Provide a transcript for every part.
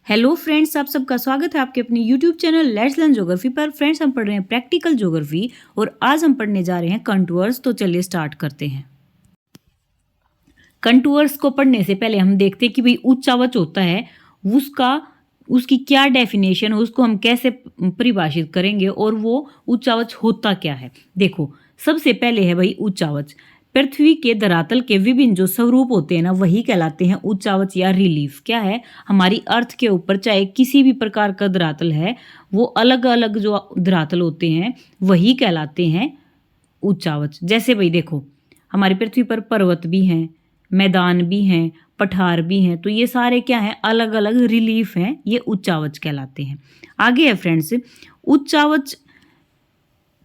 Hello friends, आप सबका स्वागत है आपके अपने YouTube channel let's learn geography पर। फ्रेंड्स, हम पढ़ रहे हैं प्रैक्टिकल ज्योग्राफी और आज हम पढ़ने जा रहे हैं कंटूअर्स। तो चलिए स्टार्ट करते हैं। कंटूअर्स को पढ़ने से पहले हम देखते हैं कि भाई उच्चावच होता है उसकी क्या डेफिनेशन है, उसको हम कैसे परिभाषित करेंगे और वो उच्चावच होता क्या है। देखो, सबसे पहले है भाई उच्चावच। पृथ्वी के धरातल के विभिन्न जो स्वरूप होते हैं ना, वही कहलाते हैं उच्चावच या रिलीफ। क्या है, हमारी अर्थ के ऊपर चाहे किसी भी प्रकार का धरातल है, वो अलग अलग जो धरातल होते हैं वही कहलाते हैं उच्चावच। जैसे भाई देखो, हमारी पृथ्वी पर पर्वत भी हैं, मैदान भी हैं, पठार भी हैं, तो ये सारे क्या हैं, अलग अलग रिलीफ हैं, ये उच्चावच कहलाते हैं। आगे है फ्रेंड्स, उच्चावच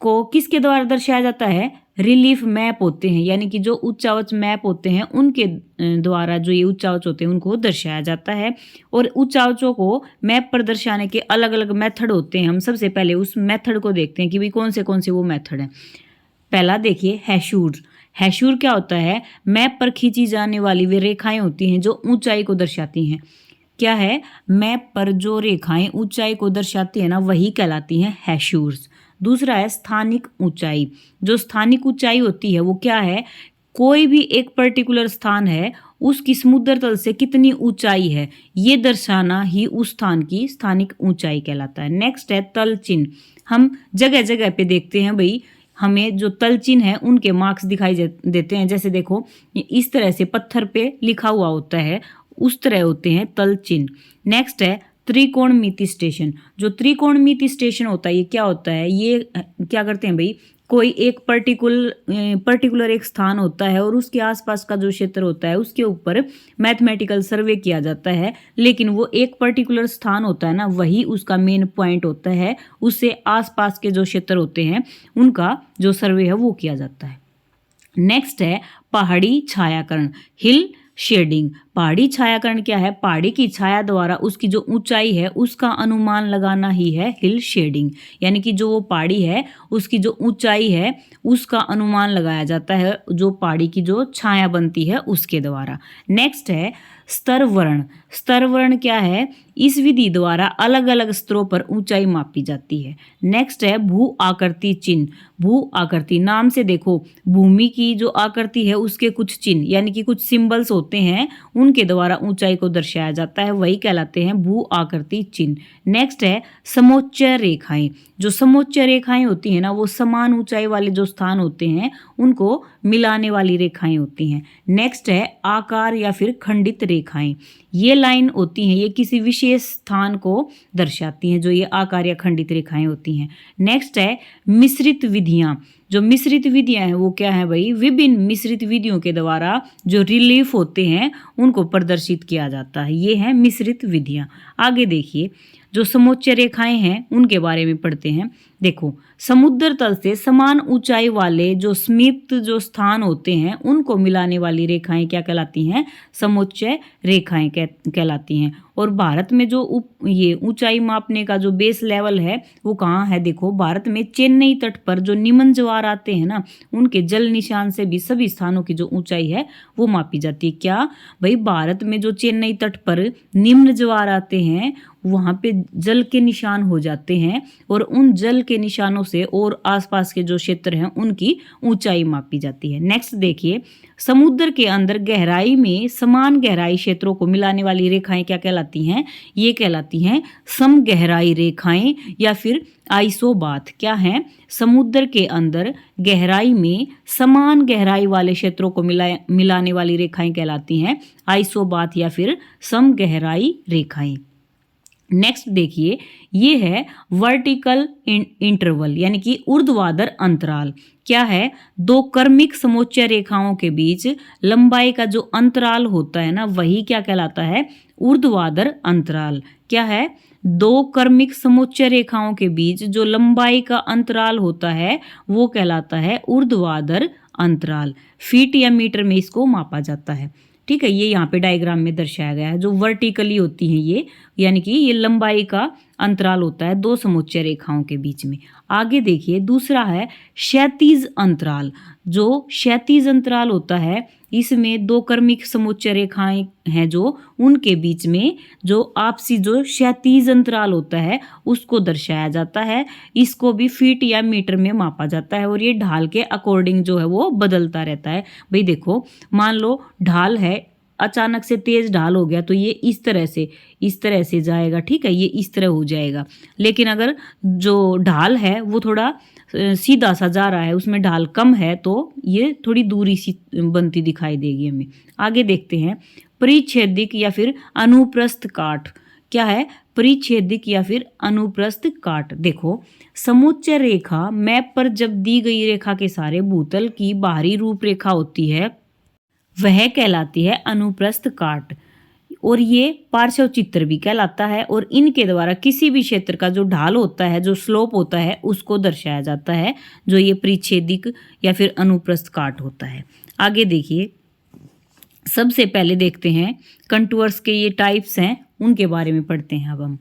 को किसके द्वारा दर्शाया जाता है? रिलीफ मैप होते हैं, यानी कि जो उच्चावच मैप होते हैं उनके द्वारा जो ये उच्चावच होते हैं उनको दर्शाया जाता है। और उच्चावचों को मैप पर दर्शाने के अलग अलग मेथड होते हैं। हम सबसे पहले उस मेथड को देखते हैं कि भाई कौन से वो मेथड हैं। पहला देखिए, हैशूर। हैशूर क्या होता है? मैप पर खींची जाने वाली वे रेखाएं होती हैं जो ऊंचाई को दर्शाती हैं। क्या है? मैप पर जो रेखाएं ऊंचाई को दर्शाती है ना, वही कहलाती हैं हैशूर्स। दूसरा है स्थानिक ऊंचाई। जो स्थानिक ऊंचाई होती है वो क्या है? कोई भी एक पर्टिकुलर स्थान है, उसकी समुद्र तल से कितनी ऊंचाई है, ये दर्शाना ही उस स्थान की स्थानिक ऊंचाई कहलाता है। नेक्स्ट है तल चिन्ह। हम जगह जगह पे देखते हैं भाई, हमें जो तल चिन्ह है उनके मार्क्स दिखाई देते हैं। जैसे देखो, इस तरह से पत्थर पे लिखा हुआ होता है, उस तरह होते हैं तल चिन्ह। नेक्स्ट है त्रिकोणमिति स्टेशन। जो त्रिकोणमिति स्टेशन होता है, ये क्या होता है? ये क्या करते हैं भाई, कोई एक पर्टिकुलर एक स्थान होता है और उसके आसपास का जो क्षेत्र होता है उसके ऊपर मैथमेटिकल सर्वे किया जाता है, लेकिन वो एक पर्टिकुलर स्थान होता है ना, वही उसका मेन पॉइंट होता है। उससे आसपास के जो क्षेत्र होते हैं उनका जो सर्वे है वो किया जाता है। नेक्स्ट है पहाड़ी छायाकरण, हिल शेडिंग। पहाड़ी छायाकरण क्या है? पहाड़ी की छाया द्वारा उसकी जो ऊंचाई है उसका अनुमान लगाना ही है हिल शेडिंग। यानी कि जो वो पहाड़ी है उसकी जो ऊंचाई है उसका अनुमान लगाया जाता है, जो पहाड़ी की जो छाया बनती है उसके द्वारा। नेक्स्ट है स्तर वर्ण। स्तर वर्ण क्या है? इस विधि द्वारा अलग अलग स्तरों पर ऊंचाई मापी जाती है। नेक्स्ट है भू आकृति चिन्ह। भू आकृति नाम से देखो, भूमि की जो आकृति है उसके कुछ चिन्ह यानी कि कुछ सिंबल्स होते हैं, उनके द्वारा ऊंचाई को दर्शाया जाता है, वही कहलाते हैं भू आकृति चिन्ह। नेक्स्ट है समोच्चय रेखाएं। जो समोच्चय रेखाएं होती हैं ना, वो समान ऊंचाई वाले जो स्थान होते हैं उनको मिलाने वाली रेखाएं होती हैं। नेक्स्ट है आकार या फिर खंडित रेखाएं। ये लाइन होती हैं, ये किसी विशेष स्थान को दर्शाती हैं, जो ये आकार या खंडित रेखाएं होती हैं। नेक्स्ट है मिश्रित विधियां। जो मिश्रित विधियां हैं वो क्या है भाई? विभिन्न मिश्रित विधियों के द्वारा जो रिलीफ होते हैं उनको प्रदर्शित किया जाता है, ये है मिश्रित विधियां। आगे देखिए, जो समोच्चय रेखाएं हैं उनके बारे में पढ़ते हैं। देखो, समुद्र तल से समान ऊंचाई वाले जो समीप जो स्थान होते हैं उनको मिलाने वाली रेखाएं क्या कहलाती हैं? समोच्चय रेखाएं कहलाती हैं। और भारत में जो ये ऊंचाई मापने का जो बेस लेवल है वो कहाँ है? देखो, भारत में चेन्नई तट पर जो निम्न ज्वार आते हैं ना, उनके जल निशान से भी सभी स्थानों की जो ऊंचाई है वो मापी जाती है। क्या भाई? भारत में जो चेन्नई तट पर निम्न ज्वार आते हैं वहाँ पे जल के निशान हो जाते हैं, और उन जल के निशानों से और आसपास के जो क्षेत्र हैं उनकी ऊंचाई मापी जाती है। नेक्स्ट देखिए, समुद्र के अंदर गहराई में समान गहराई क्षेत्रों को मिलाने वाली रेखाएं क्या कहलाती हैं? ये कहलाती हैं समगहराई रेखाएं या फिर आइसोबाथ। क्या है? समुद्र के अंदर गहराई में समान गहराई वाले क्षेत्रों को मिलाने वाली रेखाएं कहलाती हैं आइसोबाथ या फिर समगहराई रेखाएं। नेक्स्ट देखिए, ये है वर्टिकल इंटरवल यानी कि ऊर्ध्वाधर अंतराल। क्या है? दो क्रमिक समोच्चय रेखाओं के बीच लंबाई का जो अंतराल होता है ना, वही क्या कहलाता है? ऊर्ध्वाधर अंतराल। क्या है? दो क्रमिक समोच्चय रेखाओं के बीच जो लंबाई का अंतराल होता है वो कहलाता है ऊर्ध्वाधर अंतराल। फीट या मीटर में इसको मापा जाता है। ठीक है, ये यहाँ पे डायग्राम में दर्शाया गया है। जो वर्टिकली होती हैं ये, यानी कि ये लंबाई का अंतराल होता है दो समोच्चय रेखाओं के बीच में। आगे देखिए, दूसरा है क्षैतिज अंतराल। जो क्षैतिज अंतराल होता है इसमें दो क्रमिक समोच्च रेखाएं हैं जो उनके बीच में जो आपसी जो क्षैतिज अंतराल होता है उसको दर्शाया जाता है। इसको भी फीट या मीटर में मापा जाता है और ये ढाल के अकॉर्डिंग जो है वो बदलता रहता है। भाई देखो, मान लो ढाल है, अचानक से तेज ढाल हो गया तो ये इस तरह से जाएगा, ठीक है, ये इस तरह हो जाएगा। लेकिन अगर जो ढाल है वो थोड़ा सीधा सा जा रहा है, उसमें ढाल कम है, तो ये थोड़ी दूरी सी बनती दिखाई देगी हमें। आगे देखते हैं परिच्छेदिक या फिर अनुप्रस्थ काट। क्या है परिच्छेदिक या फिर अनुप्रस्थ काट? देखो, समोच्च रेखा मैप पर जब दी गई रेखा के सारे भूतल की बाहरी रूपरेखा होती है वह कहलाती है अनुप्रस्थ काट, और ये पार्श्व चित्र भी कहलाता है। और इनके द्वारा किसी भी क्षेत्र का जो ढाल होता है, जो स्लोप होता है, उसको दर्शाया जाता है, जो ये परिच्छेदिक या फिर अनुप्रस्थ काट होता है। आगे देखिए, सबसे पहले देखते हैं कंटूर्स के ये टाइप्स हैं, उनके बारे में पढ़ते हैं अब हम।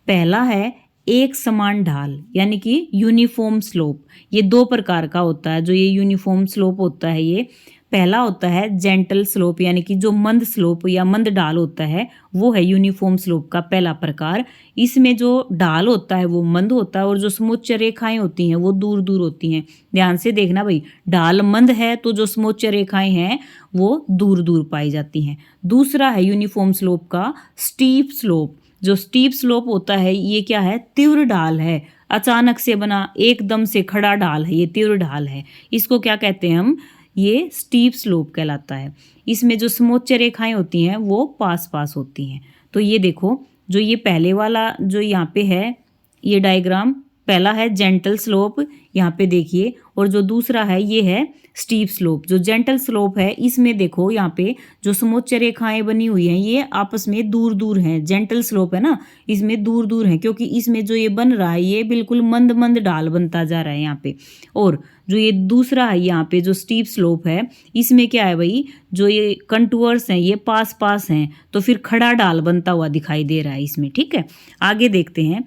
पहला है एक समान ढाल यानी कि यूनिफॉर्म स्लोप। ये दो प्रकार का होता है। जो ये यूनिफॉर्म स्लोप होता है, ये पहला होता है जेंटल स्लोप यानी कि जो मंद स्लोप या मंद ढाल होता है वो है यूनिफॉर्म स्लोप का पहला प्रकार। इसमें जो ढाल होता है वो मंद होता है और जो समोच्च रेखाएं होती हैं वो दूर दूर होती हैं। ध्यान से देखना भाई, ढाल मंद है तो जो समोच्च रेखाएं हैं वो दूर दूर पाई जाती हैं। दूसरा है यूनिफॉर्म स्लोप का स्टीप स्लोप। जो स्टीप स्लोप होता है ये क्या है? तीव्र ढाल है, अचानक से बना एकदम से खड़ा ढाल है, ये तीव्र ढाल है। इसको क्या कहते हैं हम? ये स्टीप स्लोप कहलाता है। इसमें जो समोच्च रेखाएं होती हैं वो पास पास होती हैं। तो ये देखो, जो ये पहले वाला जो यहाँ पे है ये डायग्राम, पहला है जेंटल स्लोप यहाँ पे देखिए, और जो दूसरा है ये है स्टीप स्लोप। जो जेंटल स्लोप है इसमें देखो यहाँ पे जो समोच्च रेखाएं बनी हुई हैं ये आपस में दूर दूर हैं। जेंटल स्लोप है ना, इसमें दूर दूर हैं क्योंकि इसमें जो ये बन रहा है ये बिल्कुल मंद मंद ढाल बनता जा रहा है यहाँ पे। और जो ये दूसरा है यहाँ पे जो स्टीप स्लोप है इसमें क्या है भाई, जो ये कंटूर्स हैं ये पास पास हैं तो फिर खड़ा ढाल बनता हुआ दिखाई दे रहा है इसमें, ठीक है। आगे देखते हैं,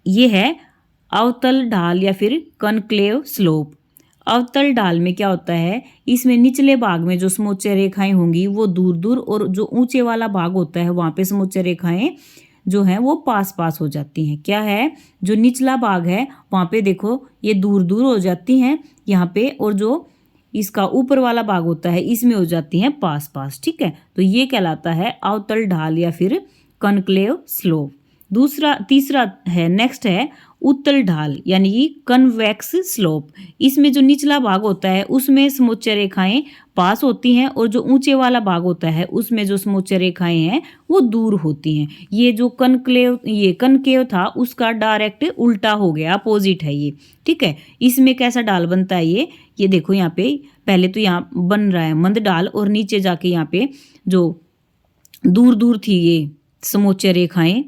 ये है अवतल ढाल या फिर कनक्लेव स्लोप। अवतल ढाल में क्या होता है, इसमें निचले भाग में जो समोच्च रेखाएं होंगी वो दूर दूर, और जो ऊंचे वाला भाग होता है वहाँ पे समोच्च रेखाएं जो हैं वो पास पास हो जाती हैं। क्या है, जो निचला भाग है वहाँ पे देखो ये दूर दूर हो जाती हैं यहाँ पे, और जो इसका ऊपर वाला भाग होता है इसमें हो जाती हैं पास पास, ठीक है। तो ये कहलाता है अवतल ढाल या फिर कनक्लेव स्लोप। तीसरा है, नेक्स्ट है उत्तल ढाल यानी कि कन्वेक्स स्लोप। इसमें जो निचला भाग होता है उसमें समोच्च रेखाएं पास होती हैं और जो ऊंचे वाला भाग होता है उसमें जो समोच्च रेखाएं हैं वो दूर होती हैं। ये जो कनकेव था उसका डायरेक्ट उल्टा हो गया, अपोजिट है ये, ठीक है। इसमें कैसा ढाल बनता है ये देखो यहाँ पे, पहले तो यहाँ बन रहा है मंद ढाल और नीचे जाके यहाँ पे जो दूर दूर थी ये समोच्च रेखाएं,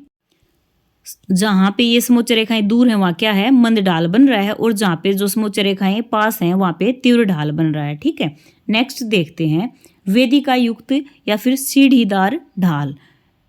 जहाँ पे ये समोच्च रेखाएं दूर हैं वहाँ क्या है, मंद ढाल बन रहा है, और जहाँ पे जो समोच्च रेखाएं पास हैं वहाँ पे तीव्र ढाल बन रहा है, ठीक है। नेक्स्ट देखते हैं वेदिका युक्त या फिर सीढ़ीदार ढाल।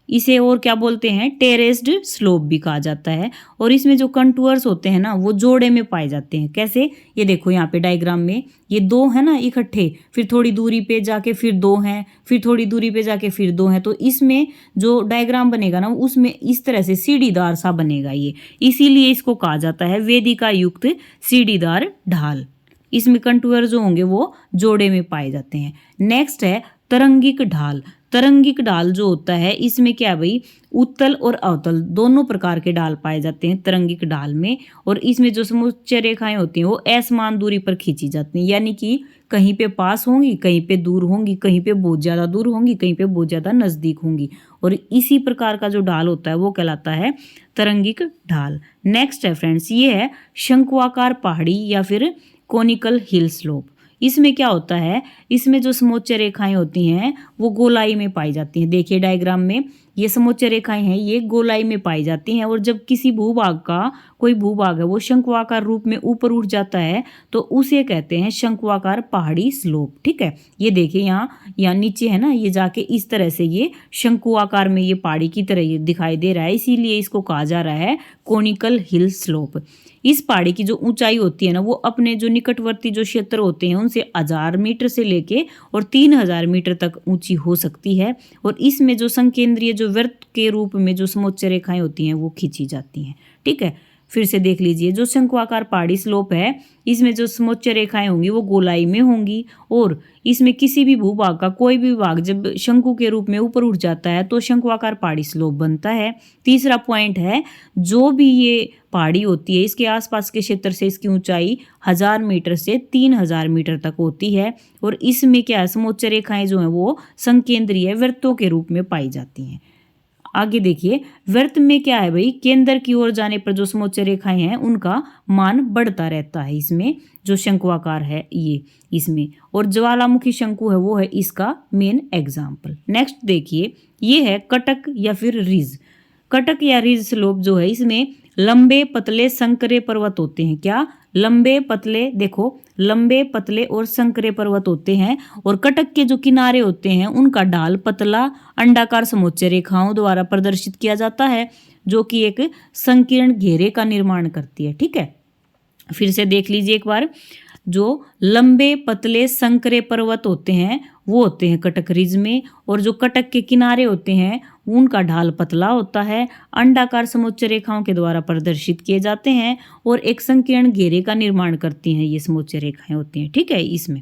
इसे और क्या बोलते हैं, टेरेस्ड स्लोप भी कहा जाता है। और इसमें जो कंटूर्स होते हैं ना वो जोड़े में पाए जाते हैं। कैसे, ये देखो यहाँ पे डायग्राम में ये दो है ना इकट्ठे, फिर थोड़ी दूरी पे जाके फिर दो हैं, फिर थोड़ी दूरी पे जाके फिर दो हैं। तो इसमें जो डायग्राम बनेगा ना उसमें इस तरह से सीढ़ीदार सा बनेगा ये, इसीलिए इसको कहा जाता है वेदिका युक्त सीढ़ीदार ढाल। इसमें कंटूर जो होंगे वो जोड़े में पाए जाते हैं। नेक्स्ट है तरंगिक ढाल। तरंगिक ढाल जो होता है इसमें क्या है भाई, उत्तल और अवतल दोनों प्रकार के ढाल पाए जाते हैं तरंगिक ढाल में। और इसमें जो समोच्च रेखाएं होती हैं वो असमान दूरी पर खींची जाती हैं, यानी कि कहीं पे पास होंगी, कहीं पे दूर होंगी, कहीं पे बहुत ज़्यादा दूर होंगी, कहीं पे बहुत ज़्यादा नज़दीक होंगी। और इसी प्रकार का जो ढाल होता है वो कहलाता है तरंगिक ढाल। नेक्स्ट है फ्रेंड्स, ये है शंक्वाकार पहाड़ी या फिर कोनिकल हिल स्लोप। इसमें क्या होता है, इसमें जो समोच्च रेखाएं होती हैं वो गोलाई में पाई जाती हैं। देखिए डायग्राम में ये समोच्च रेखाएं हैं ये गोलाई में पाई जाती हैं, और जब किसी भूभाग का कोई भूभाग है वो शंक्वाकार रूप में ऊपर उठ जाता है तो उसे कहते हैं शंक्वाकार पहाड़ी स्लोप, ठीक है। ये देखिए यहाँ नीचे है ना, ये जाके इस तरह से ये शंक्वाकार में ये पहाड़ी की तरह ये दिखाई दे रहा है, इसीलिए इसको कहा जा रहा है कोनिकल हिल स्लोप। इस पहाड़ी की जो ऊंचाई होती है ना, वो अपने जो निकटवर्ती जो क्षेत्र होते हैं उनसे 1000 मीटर से लेके और 3000 मीटर तक ऊंची हो सकती है। और इसमें जो संकेंद्रीय जो वृत्त के रूप में जो समोच्च रेखाएं होती हैं वो खींची जाती हैं। ठीक है, फिर से देख लीजिए, जो शंक्वाकार पहाड़ी स्लोप है इसमें जो समोच्च रेखाएं होंगी वो गोलाई में होंगी, और इसमें किसी भी भूभाग का कोई भी भाग जब शंकु के रूप में ऊपर उठ जाता है तो शंक्वाकार पहाड़ी स्लोप बनता है। तीसरा पॉइंट है, जो भी ये पहाड़ी होती है इसके आसपास के क्षेत्र से इसकी ऊंचाई 1000 मीटर से 3000 मीटर तक होती है, और इसमें क्या है, समोच्च रेखाएं जो हैं वो संकेंद्रीय वृत्तों के रूप में पाई जाती हैं। आगे देखिए, वृत्त में क्या है भाई, केंद्र की ओर जाने पर जो समोच्च रेखाएं हैं उनका मान बढ़ता रहता है इसमें, जो शंक्वाकार है ये इसमें, और ज्वालामुखी शंकु है वो है इसका मेन एग्जाम्पल। नेक्स्ट देखिए, ये है कटक या फिर रिज। कटक या रिज स्लोप जो है इसमें लंबे पतले संकरे पर्वत होते हैं। क्या, लंबे पतले, देखो लंबे पतले और संकरे पर्वत होते हैं, और कटक के जो किनारे होते हैं उनका ढाल पतला अंडाकार समोच्च रेखाओं द्वारा प्रदर्शित किया जाता है, जो कि एक संकीर्ण घेरे का निर्माण करती है। ठीक है, फिर से देख लीजिए एक बार, जो लंबे पतले संकरे पर्वत होते हैं वो होते हैं कटक रिज में, और जो कटक के किनारे होते हैं उनका ढाल पतला होता है, अंडाकार समोच्च रेखाओं के द्वारा प्रदर्शित किए जाते हैं, और एक संकीर्ण घेरे का निर्माण करती हैं ये समोच्च रेखाएं होती हैं। ठीक है, इसमें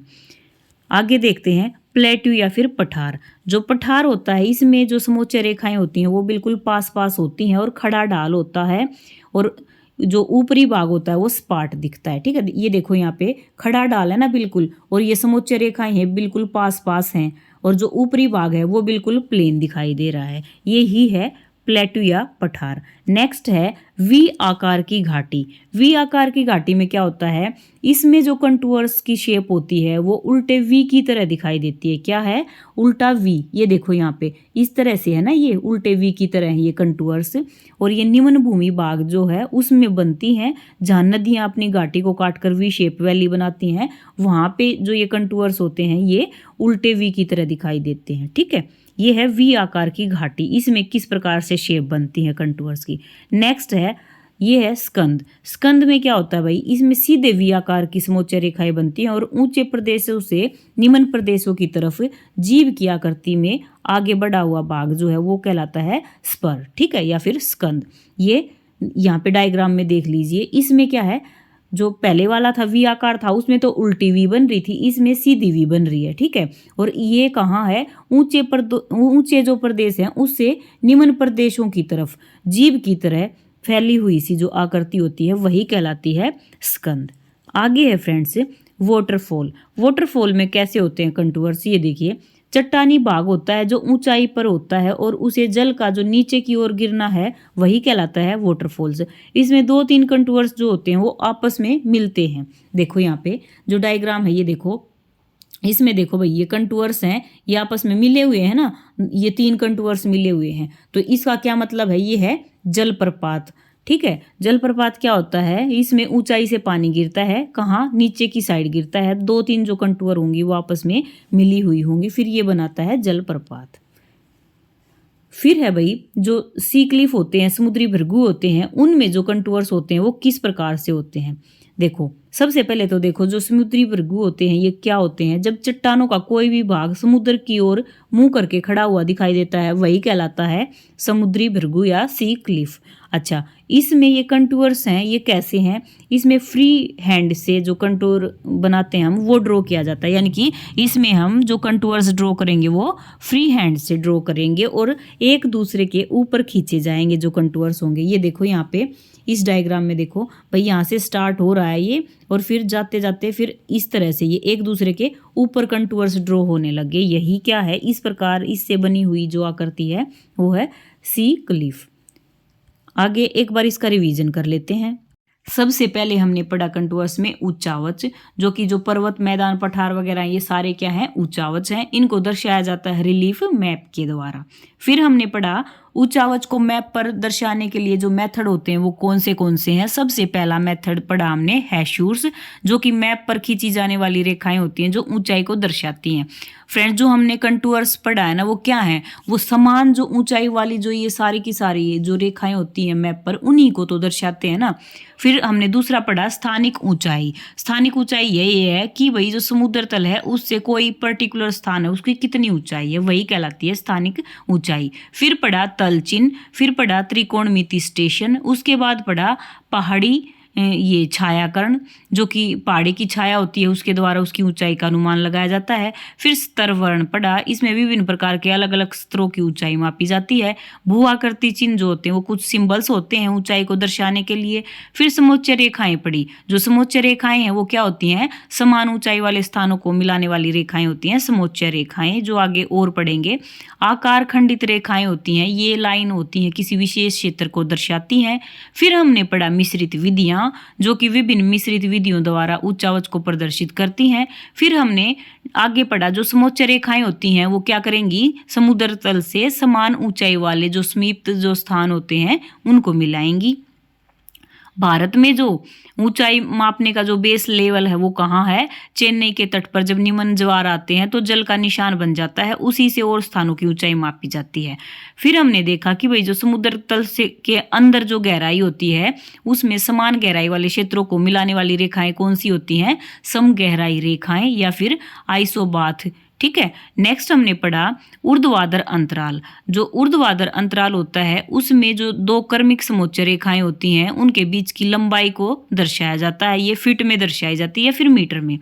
आगे देखते हैं प्लेट्यू या फिर पठार। जो पठार होता है इसमें जो समोच्च रेखाएं होती हैं वो बिल्कुल पास पास होती हैं, और खड़ा ढाल होता है, और जो ऊपरी भाग होता है वो सपाट दिखता है। ठीक है, ये देखो यहाँ पे खड़ा ढाल है ना बिल्कुल, और ये समोच्च रेखाएं हैं बिल्कुल पास पास हैं, और जो ऊपरी भाग है वो बिल्कुल प्लेन दिखाई दे रहा है। ये ही है प्लेट्यू या पठार। नेक्स्ट है वी आकार की घाटी। वी आकार की घाटी में क्या होता है, इसमें जो कंटूर्स की शेप होती है वो उल्टे वी की तरह दिखाई देती है। क्या है, उल्टा वी। ये देखो यहाँ पे इस तरह से है ना, ये उल्टे वी की तरह है ये कंटूर्स, और ये निम्न भूमि भाग जो है उसमें बनती हैं, जहाँ नदियाँ अपनी घाटी को काटकर वी शेप वैली बनाती हैं, वहाँ पे जो ये कंटूर्स होते हैं ये उल्टे वी की तरह दिखाई देते हैं। ठीक है, ये है वी आकार की घाटी, इसमें किस प्रकार से शेप बनती है कंटूर्स की। नेक्स्ट है, ये है स्कंद। स्कंद में क्या होता है भाई, इसमें सीधे वी आकार की समोच्च रेखाएं बनती हैं, और ऊंचे प्रदेशों से निम्न प्रदेशों की तरफ जीभ की आकृति में आगे बढ़ा हुआ भाग जो है वो कहलाता है स्पर। ठीक है, या फिर स्कंद। ये यहाँ पे डायग्राम में देख लीजिए, इसमें क्या है, जो पहले वाला था वी आकार था उसमें तो उल्टी वी बन रही थी, इसमें सीधी वी बन रही है। ठीक है, और ये कहाँ है, ऊंचे जो प्रदेश हैं उससे निम्न प्रदेशों की तरफ जीभ की तरह फैली हुई सी जो आकृति होती है वही कहलाती है स्कंद। आगे है फ्रेंड्स वाटरफॉल। वाटरफॉल में कैसे होते हैं कंटूर्स, ये देखिए, चट्टानी भाग होता है जो ऊंचाई पर होता है, और उसे जल का जो नीचे की ओर गिरना है वही कहलाता है वाटरफॉल्स। इसमें 2-3 कंटूर्स जो होते हैं वो आपस में मिलते हैं। देखो यहाँ पे जो डायग्राम है ये देखो, इसमें देखो भाई ये कंटूर्स हैं, ये आपस में मिले हुए हैं ना, ये 3 कंटूर्स मिले हुए हैं, तो इसका क्या मतलब है, ये है जलप्रपात। ठीक है, जलप्रपात क्या होता है, इसमें ऊंचाई से पानी गिरता है, कहाँ, नीचे की साइड गिरता है, 2-3 जो कंटूर होंगी वो आपस में मिली हुई होंगी, फिर ये बनाता है जलप्रपात। फिर है भाई जो सी क्लिफ होते हैं, समुद्री भृगु होते हैं, उनमें जो कंटूर्स होते हैं वो किस प्रकार से होते हैं। देखो सबसे पहले तो देखो, जो समुद्री भृगु होते हैं ये क्या होते हैं, जब चट्टानों का कोई भी भाग समुद्र की ओर मुंह करके खड़ा हुआ दिखाई देता है वही कहलाता है समुद्री भृगु या सी क्लिफ। अच्छा, इसमें ये कंटूर्स हैं ये कैसे हैं, इसमें फ्री हैंड से जो कंटूर बनाते हैं हम वो ड्रॉ किया जाता है, यानी कि इसमें हम जो कंटूर्स ड्रॉ करेंगे वो फ्री हैंड से ड्रॉ करेंगे, और एक दूसरे के ऊपर खींचे जाएंगे जो कंटूर्स होंगे। ये देखो यहाँ पे इस डायग्राम में देखो भाई, यहाँ से स्टार्ट हो रहा है ये, और फिर जाते जाते फिर इस तरह से ये एक दूसरे के ऊपर कंटूर्स ड्रॉ होने लगे। यही क्या है, इस प्रकार इससे बनी हुई जो आकृति है वो है सी क्लिफ। आगे एक बार इसका रिवीजन कर लेते हैं। सबसे पहले हमने पढ़ा कंटूर्स में उच्चावच, जो कि जो पर्वत मैदान पठार वगैरह ये सारे क्या हैं, उच्चावच हैं, इनको दर्शाया जाता है रिलीफ मैप के द्वारा। फिर हमने पढ़ा उच्चावच को मैप पर दर्शाने के लिए जो मेथड होते हैं वो कौन से हैं। सबसे पहला मेथड पढ़ा हमने हैशूर्स, जो कि मैप पर खींची जाने वाली रेखाएं होती हैं जो ऊंचाई को दर्शाती हैं। फ्रेंड्स, जो हमने कंटूर्स पढ़ा है ना, वो क्या है, वो समान जो ऊंचाई वाली जो ये सारी की सारी जो रेखाएं होती हैं मैप पर, उन्हीं को तो दर्शाते हैं ना। फिर हमने दूसरा पढ़ा स्थानिक ऊंचाई। स्थानिक ऊंचाई यही है कि भाई जो समुद्र तल है उससे कोई पर्टिकुलर स्थान है उसकी कितनी ऊंचाई है, वही कहलाती है स्थानिक ऊंचाई। फिर पढ़ा तल चिन्ह, फिर पढ़ा त्रिकोणमिति स्टेशन, उसके बाद पढ़ा पहाड़ी ये छायाकरण, जो कि पहाड़ी की छाया होती है उसके द्वारा उसकी ऊंचाई का अनुमान लगाया जाता है। फिर स्तर वर्ण पढ़ा, इसमें विभिन्न प्रकार के अलग अलग स्तरों की ऊंचाई मापी जाती है। भूआकृति चिन्ह जो होते हैं वो कुछ सिंबल्स होते हैं ऊंचाई को दर्शाने के लिए। फिर समोच्च रेखाएं पढ़ी, जो समोच्च रेखाएं हैं वो क्या होती हैं, समान ऊंचाई वाले स्थानों को मिलाने वाली रेखाएं होती हैं समोच्च रेखाएं, जो आगे और पढ़ेंगे। आकार खंडित रेखाएं होती हैं, ये लाइन होती हैं किसी विशेष क्षेत्र को दर्शाती हैं। फिर हमने पढ़ा मिश्रित विधियां, जो कि विभिन्न मिश्रित विधियों द्वारा उच्चावच को प्रदर्शित करती हैं। फिर हमने आगे पढ़ा जो समोच्च रेखाएं होती हैं वो क्या करेंगी, समुद्र तल से समान ऊंचाई वाले जो समीप जो स्थान होते हैं उनको मिलाएंगी। भारत में जो ऊंचाई मापने का जो बेस लेवल है वो कहाँ है, चेन्नई के तट पर जब निम्न ज्वार आते हैं तो जल का निशान बन जाता है, उसी से और स्थानों की ऊंचाई मापी जाती है। फिर हमने देखा कि भाई जो समुद्र तल से के अंदर जो गहराई होती है उसमें समान गहराई वाले क्षेत्रों को मिलाने वाली रेखाएं कौन सी होती हैं, सम गहराई रेखाएं या फिर आइसोबाथ। ठीक है। नेक्स्ट हमने पढ़ा ऊर्ध्वाधर अंतराल। जो ऊर्ध्वाधर अंतराल होता है उसमें जो दो क्रमिक समोच्च रेखाएं होती हैं उनके बीच की लंबाई को दर्शाया जाता है, ये फीट में दर्शाई जाती है, फिर मीटर में।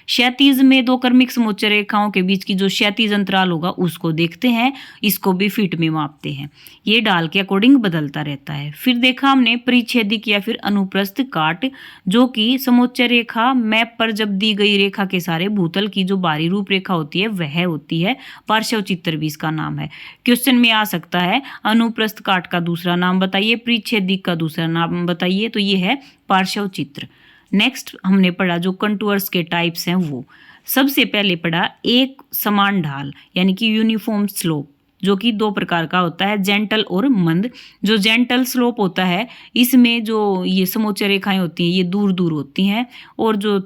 क्षैतिज में दो क्रमिक समोच्च रेखाओं के बीच की जो क्षैतिज अंतराल होगा उसको देखते हैं, इसको भी फीट में मापते हैं। ये ढाल के अकॉर्डिंग बदलता रहता है। फिर देखा हमने परिच्छेदिक या फिर अनुप्रस्थ काट, जो कि समोच्च रेखा मैप पर जब दी गई रेखा के सारे भूतल की जो बाहरी रूपरेखा होती है वह होती है। पार्श्व चित्र भी इसका नाम है। क्वेश्चन में आ सकता है अनुप्रस्थ काट का दूसरा नाम बताइए, परिच्छेदिक का दूसरा नाम बताइए, तो ये है पार्श्व चित्र। नेक्स्ट हमने पढ़ा जो कंटूर्स के टाइप्स हैं वो। सबसे पहले पढ़ा एक समान ढाल यानी कि यूनिफॉर्म स्लोप, जो कि दो प्रकार का होता है, जेंटल और मंद। जो जेंटल स्लोप होता है इसमें जो ये समोच्च रेखाएं होती हैं ये दूर दूर होती हैं, और जो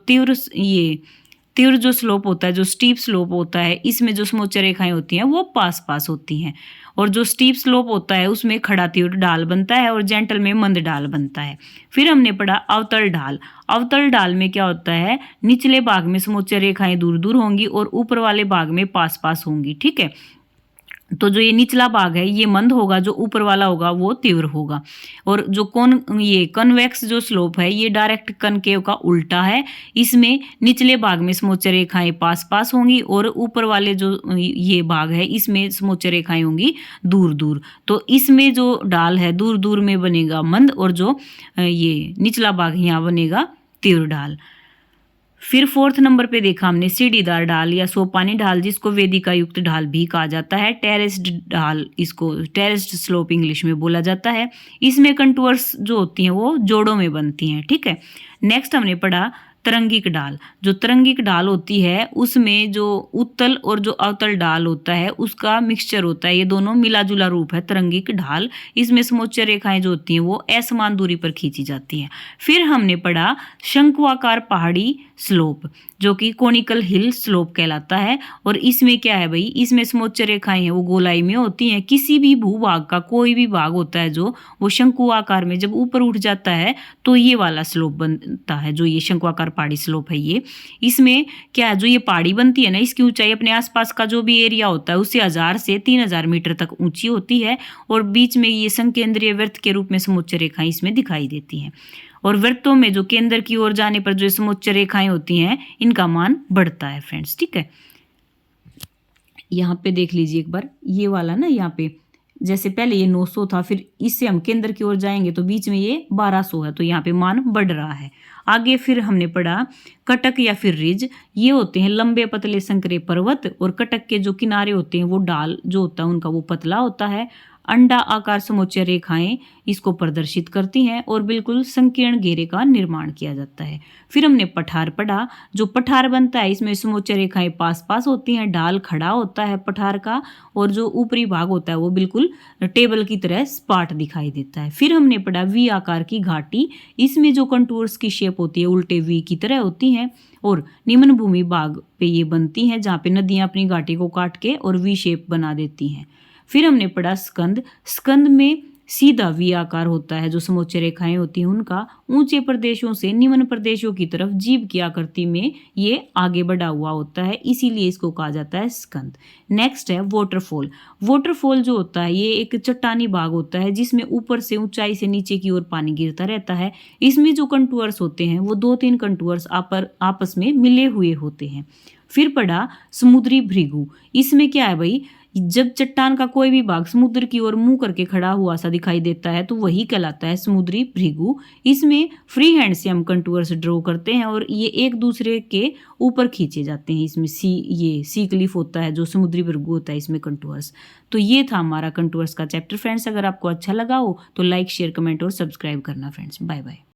तीव्र जो स्लोप होता है, जो स्टीप स्लोप होता है, इसमें जो समोच्च रेखाएं होती हैं वो पास पास होती हैं। और जो स्टीप स्लोप होता है उसमें खड़ा तीव्र ढाल बनता है और जेंटल में मंद ढाल बनता है। फिर हमने पढ़ा अवतल ढाल। अवतल ढाल में क्या होता है, निचले भाग में समोच्च रेखाएं दूर दूर होंगी और ऊपर वाले भाग में पास पास होंगी। ठीक है। तो जो ये निचला भाग है ये मंद होगा, जो ऊपर वाला होगा वो तीव्र होगा। और जो ये कन्वेक्स जो स्लोप है ये डायरेक्ट कनकेव का उल्टा है। इसमें निचले भाग में समोच्च रेखाएं पास पास होंगी और ऊपर वाले जो ये भाग है इसमें समोच्च रेखाएं होंगी दूर दूर। तो इसमें जो ढाल है दूर दूर में बनेगा मंद, और जो ये निचला भाग यहाँ बनेगा तीव्र ढाल। फिर फोर्थ नंबर पे देखा हमने सीढ़ीदार ढाल या सोपानी ढाल, जिसको वेदिका युक्त ढाल भी कहा जाता है। टेरेस्ड ढाल, इसको टेरेस्ड स्लोप इंग्लिश में बोला जाता है। इसमें कंटूर्स जो होती हैं वो जोड़ों में बनती हैं। ठीक है। नेक्स्ट हमने पढ़ा तरंगिक ढाल। जो तरंगिक ढाल होती है उसमें जो उत्तल और जो अवतल ढाल होता है उसका मिक्सचर होता है, ये दोनों मिला जुला रूप है तरंगिक ढाल। इसमें समोच्च रेखाएं जो होती हैं वो असमान दूरी पर खींची जाती हैं। फिर हमने पढ़ा शंकुआकार पहाड़ी स्लोप, जो कि कोनिकल हिल स्लोप कहलाता है। और इसमें क्या है भाई, इसमें समोच्च रेखाएं हैं वो गोलाई में होती हैं। किसी भी भूभाग का कोई भी भाग होता है जो वो शंकु आकार में जब ऊपर उठ जाता है तो ये वाला स्लोप बनता है, जो ये शंकुआकार पहाड़ी स्लोप है ये। इसमें क्या है, जो ये पहाड़ी बनती है ना इसकी ऊंचाई अपने आसपास का जो भी एरिया होता है उससे 1000 से 3000 मीटर तक ऊंची होती है, और बीच में ये संकेंद्रीय वृत्त के रूप में समोच्च रेखाएं इसमें दिखाई देती हैं। और वृत्तों में जो केंद्र की ओर जाने पर जो समोच्च रेखाएं होती हैं इनका मान बढ़ता है फ्रेंड्स। ठीक है। यहाँ पे देख लीजिए एक बार, ये वाला ना, यहाँ पे जैसे पहले ये 900 था, फिर इससे हम केंद्र की ओर जाएंगे तो बीच में ये 1200 है, तो यहाँ पे मान बढ़ रहा है। आगे फिर हमने पढ़ा कटक या फिर रिज। ये होते हैं लंबे पतले संकरे पर्वत, और कटक के जो किनारे होते हैं वो ढाल जो होता है उनका वो पतला होता है। अंडा आकार समोच्च रेखाएं इसको प्रदर्शित करती हैं और बिल्कुल संकीर्ण घेरे का निर्माण किया जाता है। फिर हमने पठार पढ़ा। जो पठार बनता है इसमें समोच्च रेखाएं पास पास होती हैं, ढाल खड़ा होता है पठार का, और जो ऊपरी भाग होता है वो बिल्कुल टेबल की तरह सपाट दिखाई देता है। फिर हमने पढ़ा वी आकार की घाटी। इसमें जो कंटूर्स की शेप होती है उल्टे वी की तरह होती हैं और निम्न भूमि भाग पे ये बनती हैं, जहाँ पे नदियां अपनी घाटी को काट के और वी शेप बना देती हैं। फिर हमने पढ़ा स्कंद। स्कंद में सीधा वी आकार होता है, जो समोच्च रेखाएं होती हैं उनका ऊंचे प्रदेशों से निम्न प्रदेशों की तरफ जीभ की आकृति में ये आगे बढ़ा हुआ होता है, इसीलिए इसको कहा जाता है स्कंद। नेक्स्ट है वाटरफॉल। वाटरफॉल जो होता है ये एक चट्टानी भाग होता है जिसमें ऊपर से ऊंचाई से नीचे की ओर पानी गिरता रहता है। इसमें जो कंटूअर्स होते हैं वो 2-3 कंटूअर्स आपस में मिले हुए होते हैं। फिर पढ़ा समुद्री भृगु। इसमें क्या है भाई, जब चट्टान का कोई भी भाग समुद्र की ओर मुंह करके खड़ा हुआ सा दिखाई देता है तो वही कहलाता है समुद्री भृगु। इसमें फ्री हैंड से हम कंटूअर्स ड्रॉ करते हैं और ये एक दूसरे के ऊपर खींचे जाते हैं। इसमें सी क्लिफ होता है, जो समुद्री भृगु होता है इसमें कंटूअर्स। तो ये था हमारा कंटूअर्स का चैप्टर फ्रेंड्स। अगर आपको अच्छा लगा हो तो लाइक, शेयर, कमेंट और सब्सक्राइब करना फ्रेंड्स। Bye bye.